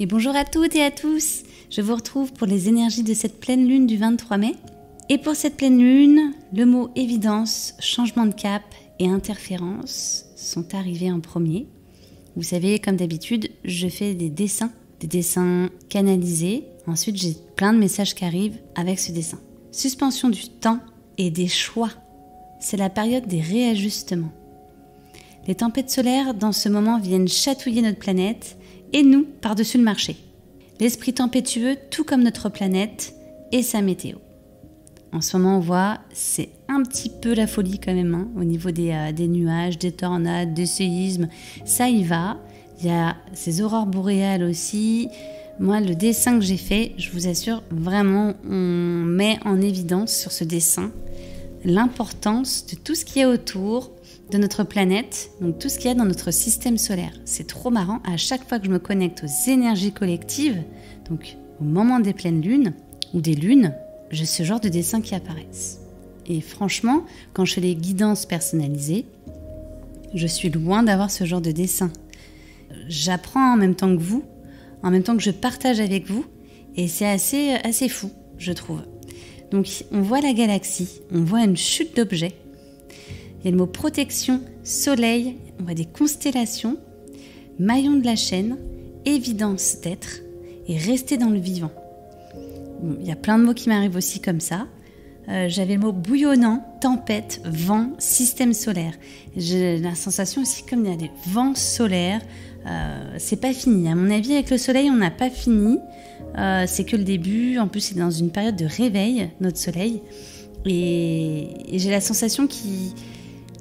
Et bonjour à toutes et à tous, je vous retrouve pour les énergies de cette pleine lune du 23 mai. Et pour cette pleine lune, le mot évidence, changement de cap et interférence sont arrivés en premier. Vous savez, comme d'habitude, je fais des dessins canalisés. Ensuite, j'ai plein de messages qui arrivent avec ce dessin. Suspension du temps et des choix. C'est la période des réajustements. Les tempêtes solaires, dans ce moment, viennent chatouiller notre planète et nous, par-dessus le marché. L'esprit tempétueux, tout comme notre planète et sa météo. En ce moment, on voit, c'est un petit peu la folie quand même, hein, au niveau des nuages, des tornades, des séismes. Ça y va. Il y a ces aurores boréales aussi. Moi, le dessin que j'ai fait, je vous assure, vraiment, on met en évidence sur ce dessin l'importance de tout ce qu'il y a autour de notre planète, donc tout ce qu'il y a dans notre système solaire. C'est trop marrant, à chaque fois que je me connecte aux énergies collectives, donc au moment des pleines lunes ou des lunes, j'ai ce genre de dessins qui apparaissent. Et franchement, quand je fais les guidances personnalisées, je suis loin d'avoir ce genre de dessin. J'apprends en même temps que vous, en même temps que je partage avec vous, et c'est assez fou, je trouve. Donc on voit la galaxie, on voit une chute d'objets. Il y a le mot protection, soleil, on voit des constellations, maillon de la chaîne, évidence d'être et rester dans le vivant. Bon, il y a plein de mots qui m'arrivent aussi comme ça. J'avais le mot bouillonnant, tempête, vent, système solaire. J'ai la sensation aussi comme il y a des vents solaires, c'est pas fini. À mon avis, avec le soleil, on n'a pas fini. C'est que le début. En plus, c'est dans une période de réveil, notre soleil. Et j'ai la sensation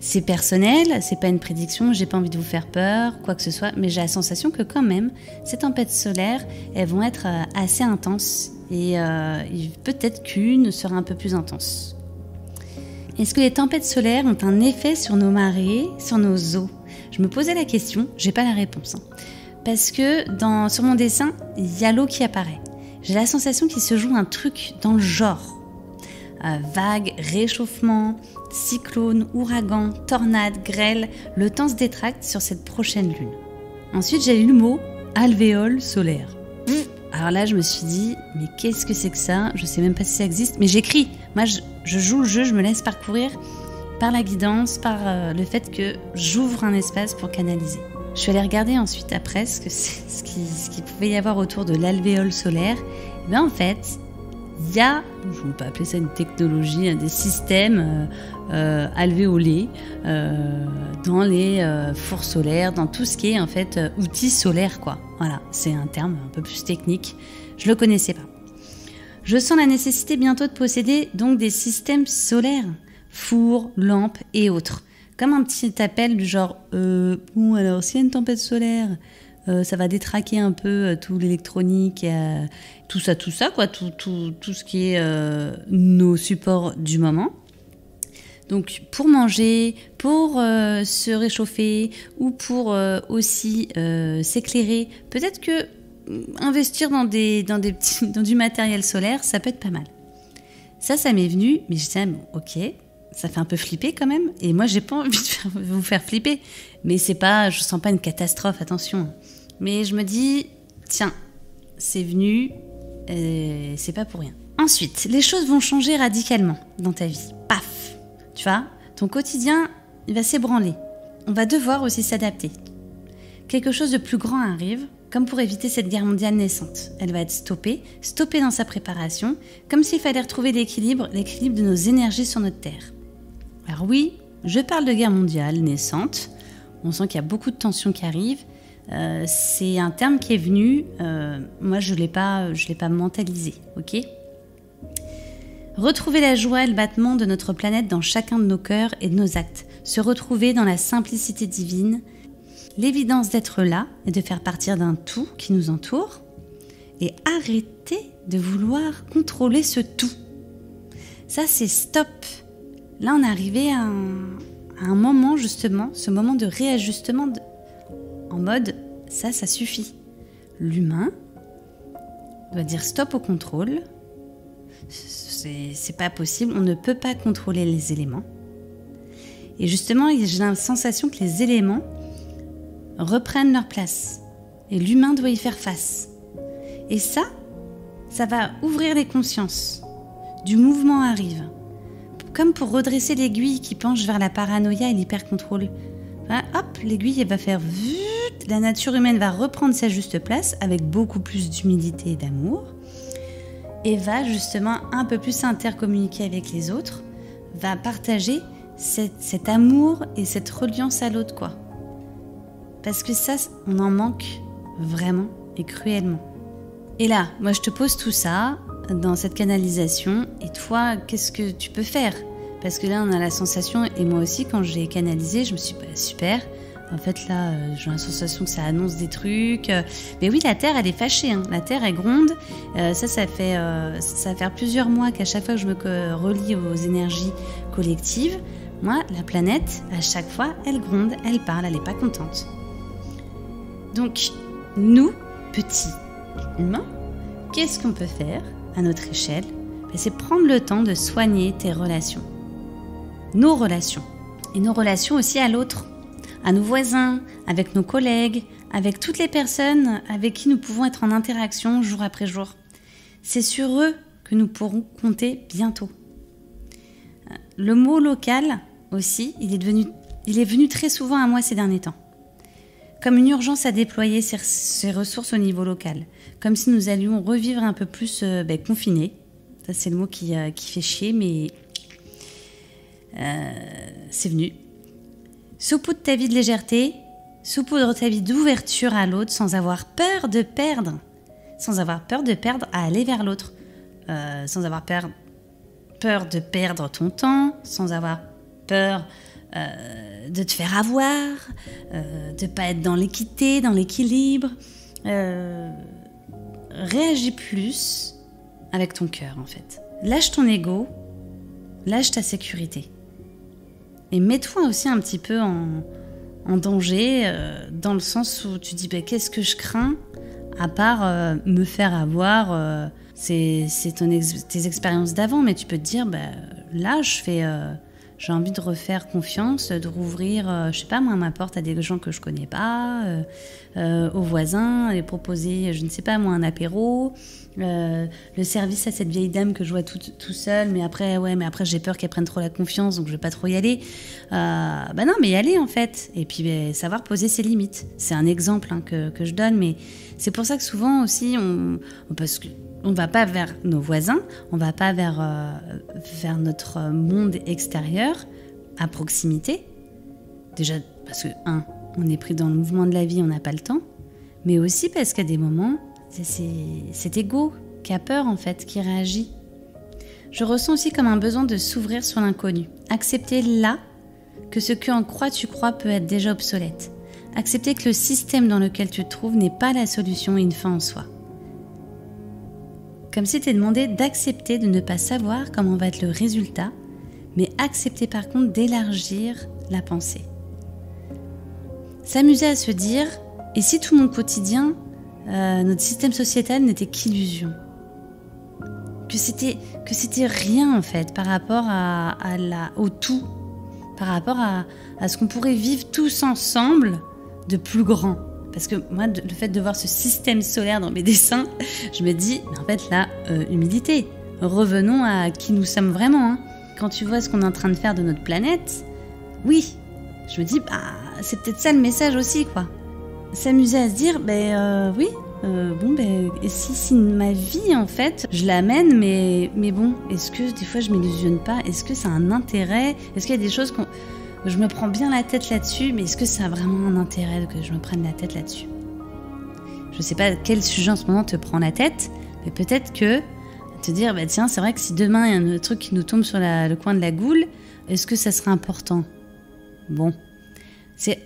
c'est personnel, c'est pas une prédiction, j'ai pas envie de vous faire peur, quoi que ce soit, mais j'ai la sensation que quand même, ces tempêtes solaires, elles vont être assez intenses et peut-être qu'une sera un peu plus intense. Est-ce que les tempêtes solaires ont un effet sur nos marées, sur nos eaux ? Je me posais la question, j'ai pas la réponse. Parce que sur mon dessin, il y a l'eau qui apparaît. J'ai la sensation qu'il se joue un truc dans le genre. Vagues, réchauffement, cyclone, ouragan, tornade, grêle, le temps se détracte sur cette prochaine lune. Ensuite, j'ai lu le mot alvéole solaire. Alors là, je me suis dit, mais qu'est-ce que c'est que ça ? Je sais même pas si ça existe, mais j'écris. Moi, je joue le jeu, je me laisse parcourir par la guidance, par le fait que j'ouvre un espace pour canaliser. Je suis allée regarder ensuite après ce qu'il pouvait y avoir autour de l'alvéole solaire. Et bien en fait, il y a, je ne vais pas appeler ça une technologie, des systèmes alvéolés dans les fours solaires, dans tout ce qui est en fait outils solaires, quoi. Voilà, c'est un terme un peu plus technique. Je le connaissais pas. Je sens la nécessité bientôt de posséder donc des systèmes solaires, fours, lampes et autres. Comme un petit appel du genre bon alors s'il y a une tempête solaire, ça va détraquer un peu tout l'électronique, tout ça quoi, tout ce qui est nos supports du moment. Donc pour manger, pour se réchauffer ou pour aussi s'éclairer, peut-être que investir dans du matériel solaire, ça peut être pas mal. Ça m'est venu, mais je disais bon, ok. Ça fait un peu flipper quand même. Et moi, j'ai pas envie de vous faire flipper. Mais je sens pas une catastrophe, attention. Mais je me dis, tiens, c'est venu, c'est pas pour rien. Ensuite, les choses vont changer radicalement dans ta vie. Paf! Tu vois, ton quotidien, il va s'ébranler. On va devoir aussi s'adapter. Quelque chose de plus grand arrive, comme pour éviter cette guerre mondiale naissante. Elle va être stoppée dans sa préparation, comme s'il fallait retrouver l'équilibre de nos énergies sur notre Terre. Alors oui, je parle de guerre mondiale naissante. On sent qu'il y a beaucoup de tensions qui arrivent. C'est un terme qui est venu. Moi, je l'ai pas mentalisé, ok ? Retrouver la joie et le battement de notre planète dans chacun de nos cœurs et de nos actes. Se retrouver dans la simplicité divine, l'évidence d'être là et de faire partir d'un tout qui nous entoure. Et arrêter de vouloir contrôler ce tout. Ça, c'est stop. Là, on est arrivé à un moment, justement, ce moment de réajustement en mode, ça suffit. L'humain doit dire stop au contrôle. C'est pas possible, on ne peut pas contrôler les éléments. Et justement, j'ai la sensation que les éléments reprennent leur place. Et l'humain doit y faire face. Et ça va ouvrir les consciences. Du mouvement arrive. Comme pour redresser l'aiguille qui penche vers la paranoïa et l'hypercontrôle. Voilà, hop, l'aiguille elle va faire vut, la nature humaine va reprendre sa juste place avec beaucoup plus d'humilité et d'amour et va justement un peu plus s'intercommuniquer avec les autres, va partager cet amour et cette reliance à l'autre, quoi. Parce que ça, on en manque vraiment et cruellement. Et là, moi je te pose tout ça dans cette canalisation et toi, qu'est-ce que tu peux faire ? Parce que là, on a la sensation, et moi aussi, quand j'ai canalisé, je me suis dit, super, en fait là, j'ai la sensation que ça annonce des trucs. Mais oui, la Terre, elle est fâchée, hein. La Terre, elle gronde. Ça fait faire plusieurs mois qu'à chaque fois que je me relie aux énergies collectives, moi, la planète, à chaque fois, elle gronde, elle parle, elle n'est pas contente. Donc, nous, petits humains, qu'est-ce qu'on peut faire à notre échelle ? C'est prendre le temps de soigner tes relations. Nos relations. Et nos relations aussi à l'autre, à nos voisins, avec nos collègues, avec toutes les personnes avec qui nous pouvons être en interaction jour après jour. C'est sur eux que nous pourrons compter bientôt. Le mot local aussi, il est venu très souvent à moi ces derniers temps. Comme une urgence à déployer ses ressources au niveau local. Comme si nous allions revivre un peu plus confinés. Ça, c'est le mot qui fait chier, mais c'est venu. Saupoudre ta vie de légèreté, saupoudre ta vie d'ouverture à l'autre sans avoir peur de perdre. Sans avoir peur de perdre à aller vers l'autre. Sans avoir peur de perdre ton temps, sans avoir peur de te faire avoir, de ne pas être dans l'équité, dans l'équilibre. Réagis plus avec ton cœur, en fait. Lâche ton ego, lâche ta sécurité. Et mets-toi aussi un petit peu en danger, dans le sens où tu dis qu'est-ce que je crains, à part me faire avoir. C'est tes expériences d'avant, mais tu peux te dire, là, j'ai envie de refaire confiance, de rouvrir, je sais pas moi, ma porte à des gens que je connais pas, aux voisins, et proposer, je ne sais pas moi, un apéro, le service à cette vieille dame que je vois tout seul, mais après j'ai peur qu'elle prenne trop la confiance, donc je vais pas trop y aller. Non, mais y aller en fait, et puis savoir poser ses limites. C'est un exemple que je donne, mais c'est pour ça que souvent aussi, parce que on ne va pas vers nos voisins, on ne va pas vers notre monde extérieur, à proximité. Déjà parce que, on est pris dans le mouvement de la vie, on n'a pas le temps. Mais aussi parce qu'à des moments, c'est cet ego qui a peur en fait, qui réagit. Je ressens aussi comme un besoin de s'ouvrir sur l'inconnu. Accepter là que ce que en crois tu crois peut être déjà obsolète. Accepter que le système dans lequel tu te trouves n'est pas la solution et une fin en soi. Comme si t'es demandé d'accepter de ne pas savoir comment va être le résultat, mais accepter par contre d'élargir la pensée. S'amuser à se dire, et si tout mon quotidien, notre système sociétal n'était qu'illusion ? Que c'était rien en fait par rapport au tout, par rapport à ce qu'on pourrait vivre tous ensemble de plus grand. Parce que moi, le fait de voir ce système solaire dans mes dessins, je me dis, mais en fait là, humilité. Revenons à qui nous sommes vraiment. Hein. Quand tu vois ce qu'on est en train de faire de notre planète, oui, je me dis, c'est peut-être ça le message aussi, quoi. S'amuser à se dire, et si ma vie, en fait, je l'amène, mais bon, est-ce que des fois je m'illusionne pas ? Est-ce que ça a un intérêt ? Est-ce qu'il y a des choses je me prends bien la tête là-dessus, mais est-ce que ça a vraiment un intérêt que je me prenne la tête là-dessus ? Je sais pas quel sujet en ce moment te prend la tête, mais peut-être que te dire, tiens, c'est vrai que si demain il y a un truc qui nous tombe sur le coin de la goule, est-ce que ça sera important ? Bon, c'est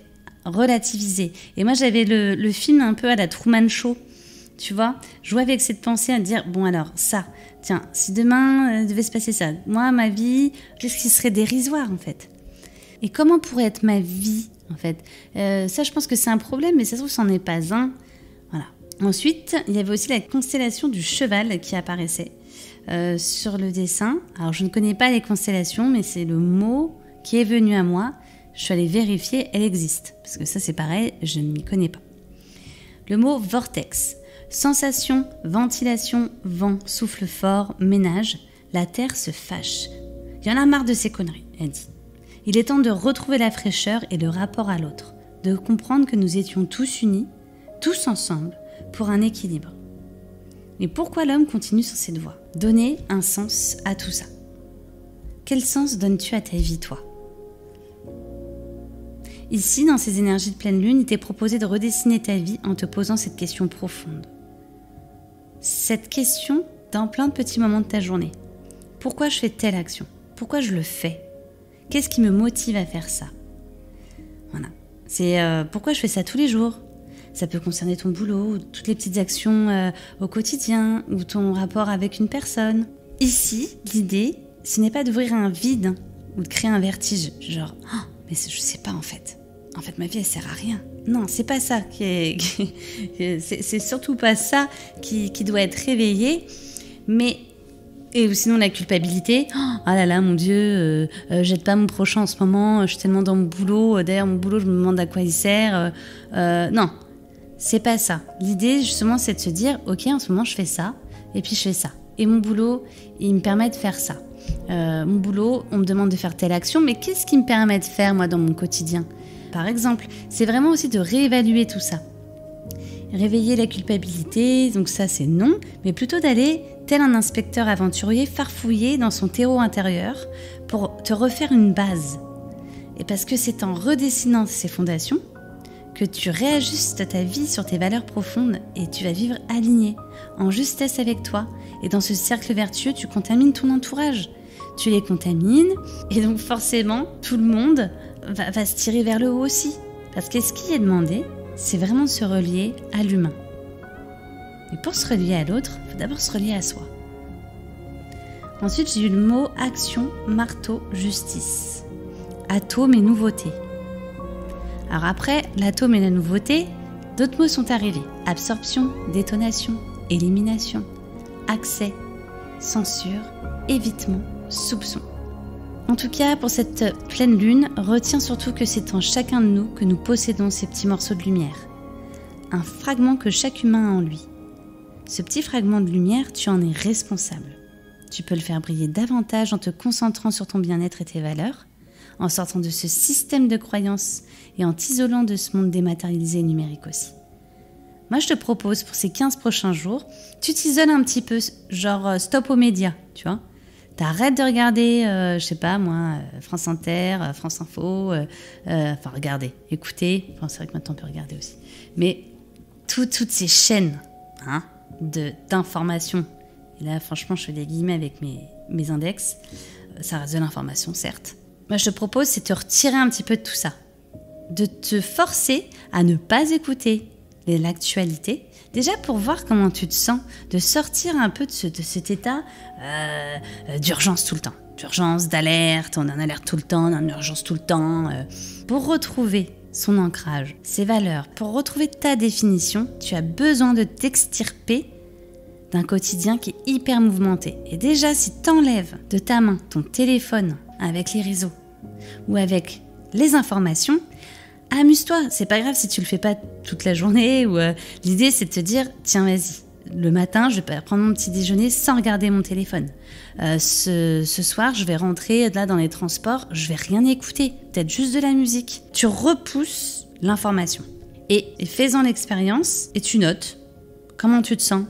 relativiser. Et moi, j'avais le film un peu à la Truman Show, tu vois, jouer avec cette pensée à dire, bon alors, ça, tiens, si demain devait se passer ça, moi, ma vie, qu'est-ce qui serait dérisoire en fait ? Et comment pourrait être ma vie, en fait ? Ça, je pense que c'est un problème, mais ça se trouve, c'en est pas un. Voilà. Ensuite, il y avait aussi la constellation du cheval qui apparaissait sur le dessin. Alors, je ne connais pas les constellations, mais c'est le mot qui est venu à moi. Je suis allée vérifier, elle existe. Parce que ça, c'est pareil, je ne m'y connais pas. Le mot vortex. Sensation, ventilation, vent, souffle fort, ménage, la terre se fâche. Il y en a marre de ces conneries, elle dit. Il est temps de retrouver la fraîcheur et le rapport à l'autre, de comprendre que nous étions tous unis, tous ensemble, pour un équilibre. Mais pourquoi l'homme continue sur cette voie? Donner un sens à tout ça. Quel sens donnes-tu à ta vie, toi? Ici, dans ces énergies de pleine lune, il t'est proposé de redessiner ta vie en te posant cette question profonde. Cette question dans plein de petits moments de ta journée. Pourquoi je fais telle action? Pourquoi je le fais? Qu'est-ce qui me motive à faire ça? Voilà. C'est pourquoi je fais ça tous les jours. Ça peut concerner ton boulot, toutes les petites actions au quotidien ou ton rapport avec une personne. Ici, l'idée, ce n'est pas d'ouvrir un vide ou de créer un vertige. Genre, oh, mais je sais pas en fait. En fait, ma vie, elle sert à rien. Non, c'est pas ça c'est surtout pas ça qui doit être réveillé. Mais, et sinon la culpabilité. Oh là là, mon Dieu, j'aide pas mon prochain en ce moment, je suis tellement dans mon boulot. D'ailleurs, mon boulot, je me demande à quoi il sert. Non, c'est pas ça. L'idée, justement, c'est de se dire, ok, en ce moment, je fais ça, et puis je fais ça. Et mon boulot, il me permet de faire ça. Mon boulot, on me demande de faire telle action, mais qu'est-ce qui me permet de faire, moi, dans mon quotidien ? Par exemple, c'est vraiment aussi de réévaluer tout ça. Réveiller la culpabilité, donc ça c'est non, mais plutôt d'aller, tel un inspecteur aventurier, farfouiller dans son terreau intérieur pour te refaire une base. Et parce que c'est en redessinant ces fondations que tu réajustes ta vie sur tes valeurs profondes et tu vas vivre aligné, en justesse avec toi. Et dans ce cercle vertueux, tu contamines ton entourage. Tu les contamines et donc forcément, tout le monde va se tirer vers le haut aussi. Parce que ce qui est demandé, c'est vraiment de se relier à l'humain. Et pour se relier à l'autre, il faut d'abord se relier à soi. Ensuite, j'ai eu le mot action, marteau, justice. Atome et nouveauté. Alors après, l'atome et la nouveauté, d'autres mots sont arrivés. Absorption, détonation, élimination, accès, censure, évitement, soupçon. En tout cas, pour cette pleine lune, retiens surtout que c'est en chacun de nous que nous possédons ces petits morceaux de lumière. Un fragment que chaque humain a en lui. Ce petit fragment de lumière, tu en es responsable. Tu peux le faire briller davantage en te concentrant sur ton bien-être et tes valeurs, en sortant de ce système de croyances et en t'isolant de ce monde dématérialisé et numérique aussi. Moi, je te propose pour ces 15 prochains jours, tu t'isoles un petit peu, genre stop aux médias, tu vois. T'arrêtes de regarder, je sais pas moi, France Inter, France Info, enfin regarder, écouter, enfin c'est vrai que maintenant on peut regarder aussi. Mais toutes ces chaînes d'information, et là franchement je fais des guillemets avec mes index, ça reste de l'information certes. Moi je te propose c'est de te retirer un petit peu de tout ça, de te forcer à ne pas écouter l'actualité, déjà pour voir comment tu te sens, de sortir un peu de cet état d'urgence tout le temps. D'urgence, d'alerte, on est en alerte tout le temps, on est en urgence tout le temps. Pour retrouver son ancrage, ses valeurs, pour retrouver ta définition, tu as besoin de t'extirper d'un quotidien qui est hyper mouvementé. Et déjà, si tu enlèves de ta main ton téléphone avec les réseaux ou avec les informations, amuse-toi, c'est pas grave si tu le fais pas toute la journée. Ou l'idée c'est de te dire, tiens vas-y, le matin je vais prendre mon petit déjeuner sans regarder mon téléphone. Ce soir je vais rentrer là dans les transports, je vais rien écouter, peut-être juste de la musique. Tu repousses l'information et fais-en l'expérience et tu notes comment tu te sens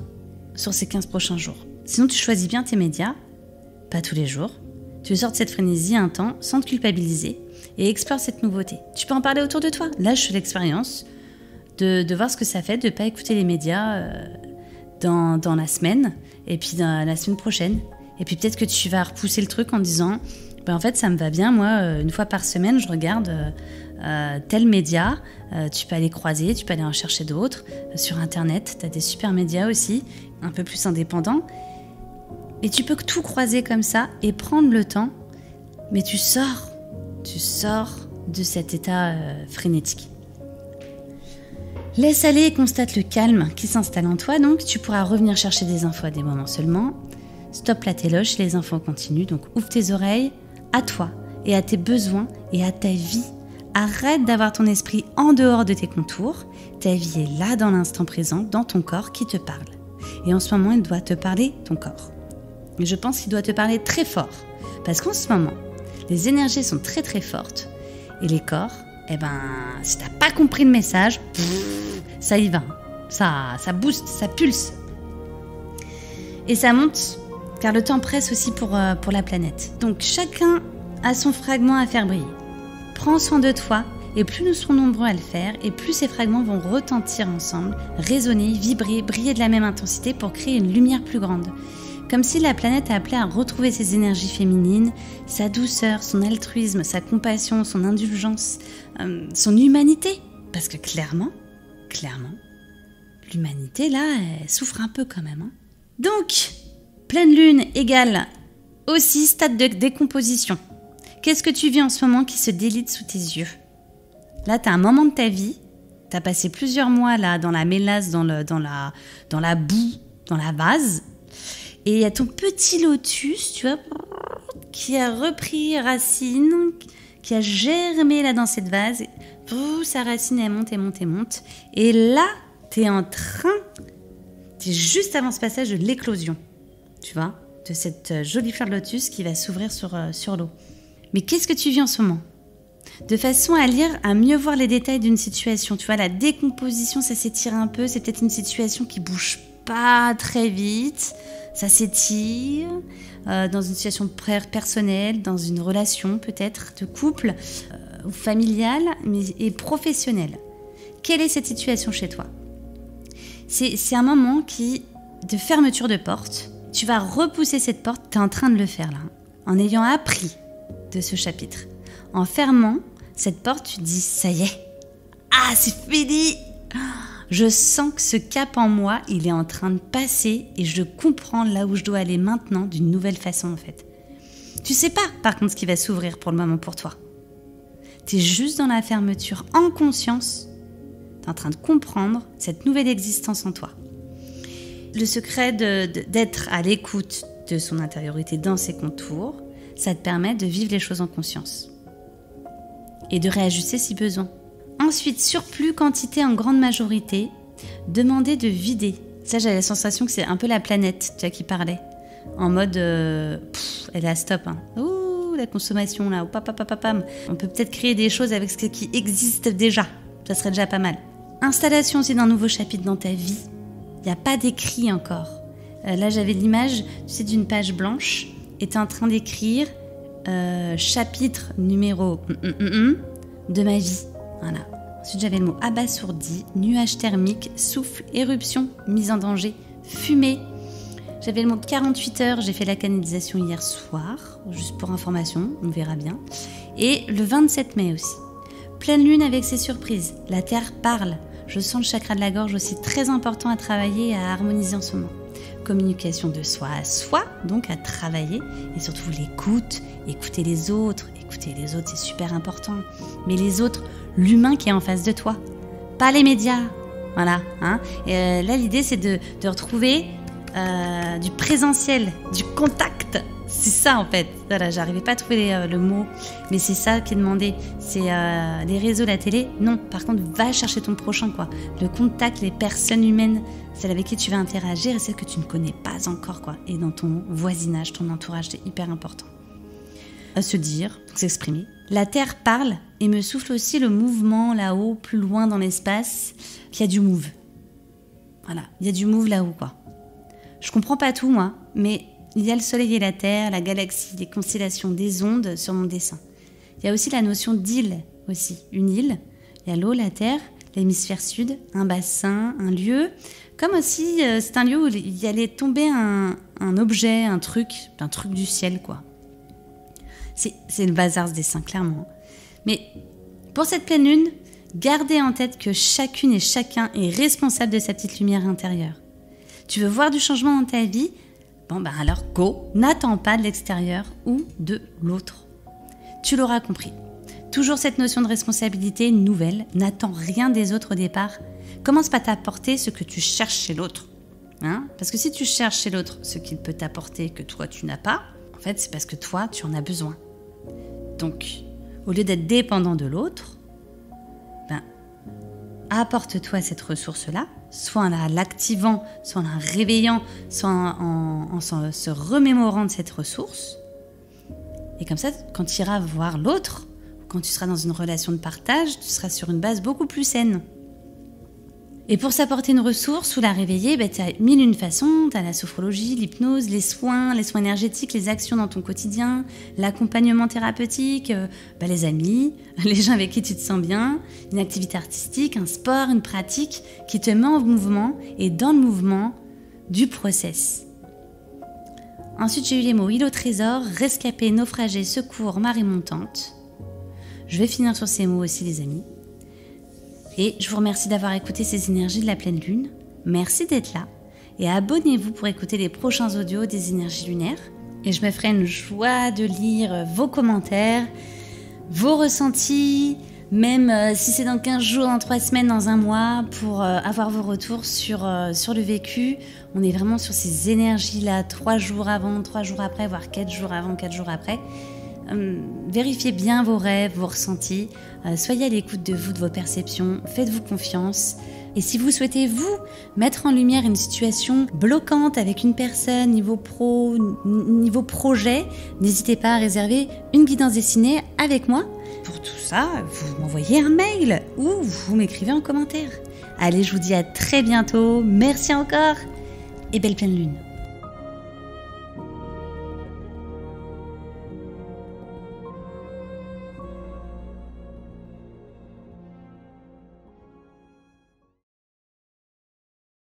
sur ces 15 prochains jours. Sinon tu choisis bien tes médias, pas tous les jours. Tu sors de cette frénésie un temps sans te culpabiliser et explore cette nouveauté. Tu peux en parler autour de toi. Là, je fais l'expérience de voir ce que ça fait de ne pas écouter les médias dans la semaine et puis dans la semaine prochaine. Et puis peut-être que tu vas repousser le truc en disant en fait, ça me va bien. Moi, une fois par semaine, je regarde tel média. Tu peux aller croiser, tu peux aller en chercher d'autres. Sur Internet, tu as des super médias aussi, un peu plus indépendants. Et tu peux tout croiser comme ça et prendre le temps. Mais tu sors de cet état frénétique. Laisse aller et constate le calme qui s'installe en toi, donc tu pourras revenir chercher des infos à des moments seulement. Stop la téloche, les infos continuent, donc ouvre tes oreilles à toi et à tes besoins et à ta vie, Arrête d'avoir ton esprit en dehors de tes contours. Ta vie est là dans l'instant présent, dans ton corps qui te parle. Et en ce moment, il doit te parler, ton corps. Et je pense qu'il doit te parler très fort. Parce qu'en ce moment, les énergies sont très très fortes. Et les corps, si t'as pas compris le message, ça y va. Ça booste, ça pulse. Et ça monte, car le temps presse aussi pour la planète. Donc chacun a son fragment à faire briller. Prends soin de toi, et plus nous serons nombreux à le faire, et plus ces fragments vont retentir ensemble, résonner, vibrer, briller de la même intensité pour créer une lumière plus grande. Comme si la planète a appelé à retrouver ses énergies féminines, sa douceur, son altruisme, sa compassion, son indulgence, son humanité. Parce que clairement, l'humanité là, elle souffre un peu quand même. Donc, pleine lune égale aussi stade de décomposition. Qu'est-ce que tu vis en ce moment qui se délite sous tes yeux? Là, tu as un moment de ta vie, tu as passé plusieurs mois là dans la mélasse, dans la boue, dans la vase. Et il y a ton petit lotus, tu vois, qui a repris racine, qui a germé là dans cette vase. Sa racine, elle monte, elle monte, elle monte. Et là, t'es juste avant ce passage de l'éclosion, tu vois, de cette jolie fleur de lotus qui va s'ouvrir sur l'eau. Mais qu'est-ce que tu vis en ce moment? De façon à lire, à mieux voir les détails d'une situation. Tu vois, la décomposition, ça s'étire un peu. C'est peut-être une situation qui bouge pas très vite. Ça s'étire dans une situation personnelle, dans une relation peut-être de couple ou familiale et professionnelle. Quelle est cette situation chez toi? C'est un moment de fermeture de porte. Tu vas repousser cette porte, tu es en train de le faire là, en ayant appris de ce chapitre. En fermant cette porte, tu te dis, ça y est, c'est fini. Je sens que ce cap en moi, il est en train de passer et je comprends là où je dois aller maintenant d'une nouvelle façon en fait. Tu sais pas par contre ce qui va s'ouvrir pour le moment pour toi. Tu es juste dans la fermeture en conscience. Tu es en train de comprendre cette nouvelle existence en toi. Le secret d'être à l'écoute de son intériorité dans ses contours, ça te permet de vivre les choses en conscience et de réajuster si besoin. Ensuite, surplus quantité en grande majorité, demander de vider. Ça, j'avais la sensation que c'est un peu la planète, tu vois, qui parlait. En mode, elle est à stop. Ouh, la consommation là, on peut peut-être créer des choses avec ce qui existe déjà. Ça serait déjà pas mal. Installation aussi d'un nouveau chapitre dans ta vie. Il n'y a pas d'écrit encore. Là, j'avais l'image, tu sais, d'une page blanche et tu es en train d'écrire chapitre numéro de ma vie. Voilà. Ensuite, j'avais le mot abasourdi, nuage thermique, souffle, éruption, mise en danger, fumée. J'avais le mot 48 heures, j'ai fait la canalisation hier soir, juste pour information, on verra bien. Et le 27 mai aussi. Pleine lune avec ses surprises. La terre parle. Je sens le chakra de la gorge aussi très important à travailler et à harmoniser en ce moment. Communication de soi à soi, donc à travailler. Et surtout l'écoute, écouter les autres. Écouter les autres, c'est super important. Mais les autres, l'humain qui est en face de toi. Pas les médias. Voilà. Et là, l'idée, c'est de retrouver du présentiel, du contact. C'est ça en fait. Voilà, j'arrivais pas à trouver le mot, mais c'est ça qui est demandé. C'est les réseaux, la télé. Non, par contre, va chercher ton prochain, quoi. Le contact, les personnes humaines, celles avec qui tu vas interagir et celles que tu ne connais pas encore, quoi. Et dans ton voisinage, ton entourage, c'est hyper important. À se dire, s'exprimer. La terre parle et me souffle aussi le mouvement là-haut, plus loin dans l'espace, qu'il y a du move. Voilà, il y a du move là-haut, quoi. Je comprends pas tout, moi, mais il y a le soleil et la terre, la galaxie, les constellations, des ondes sur mon dessin. Il y a aussi la notion d'île, aussi. Une île, il y a l'eau, la terre, l'hémisphère sud, un bassin, un lieu. Comme aussi, c'est un lieu où il y allait tomber un objet, un truc du ciel, quoi. C'est le bazar ce dessin, clairement. Mais pour cette pleine lune, gardez en tête que chacune et chacun est responsable de sa petite lumière intérieure. Tu veux voir du changement dans ta vie? Alors go, n'attends pas de l'extérieur ou de l'autre. Tu l'auras compris. Toujours cette notion de responsabilité nouvelle, n'attends rien des autres au départ. Commence par t'apporter ce que tu cherches chez l'autre. Parce que si tu cherches chez l'autre ce qu'il peut t'apporter que toi tu n'as pas, en fait c'est parce que toi tu en as besoin. Donc, au lieu d'être dépendant de l'autre, apporte-toi cette ressource-là, soit en l'activant, soit en la réveillant, soit en se remémorant de cette ressource. Et comme ça, quand tu iras voir l'autre, quand tu seras dans une relation de partage, tu seras sur une base beaucoup plus saine. Et pour s'apporter une ressource ou la réveiller, tu as mille et une façons. Tu as la sophrologie, l'hypnose, les soins énergétiques, les actions dans ton quotidien, l'accompagnement thérapeutique, les amis, les gens avec qui tu te sens bien, une activité artistique, un sport, une pratique qui te met en mouvement et dans le mouvement du process. Ensuite, j'ai eu les mots île au trésor, rescapé, naufragé, secours, marée montante. Je vais finir sur ces mots aussi, les amis. Et je vous remercie d'avoir écouté ces énergies de la pleine lune. Merci d'être là. Et abonnez-vous pour écouter les prochains audios des énergies lunaires. Et je me ferai une joie de lire vos commentaires, vos ressentis, même si c'est dans 15 jours, dans 3 semaines, dans un mois, pour avoir vos retours sur le vécu. On est vraiment sur ces énergies-là, 3 jours avant, 3 jours après, voire 4 jours avant, 4 jours après. Vérifiez bien vos rêves, vos ressentis, soyez à l'écoute de vous, de vos perceptions, faites-vous confiance. Et si vous souhaitez, vous, mettre en lumière une situation bloquante avec une personne, niveau pro, niveau projet, n'hésitez pas à réserver une guidance dessinée avec moi. Pour tout ça, vous m'envoyez un mail ou vous m'écrivez en commentaire. Allez, je vous dis à très bientôt, merci encore et belle pleine lune.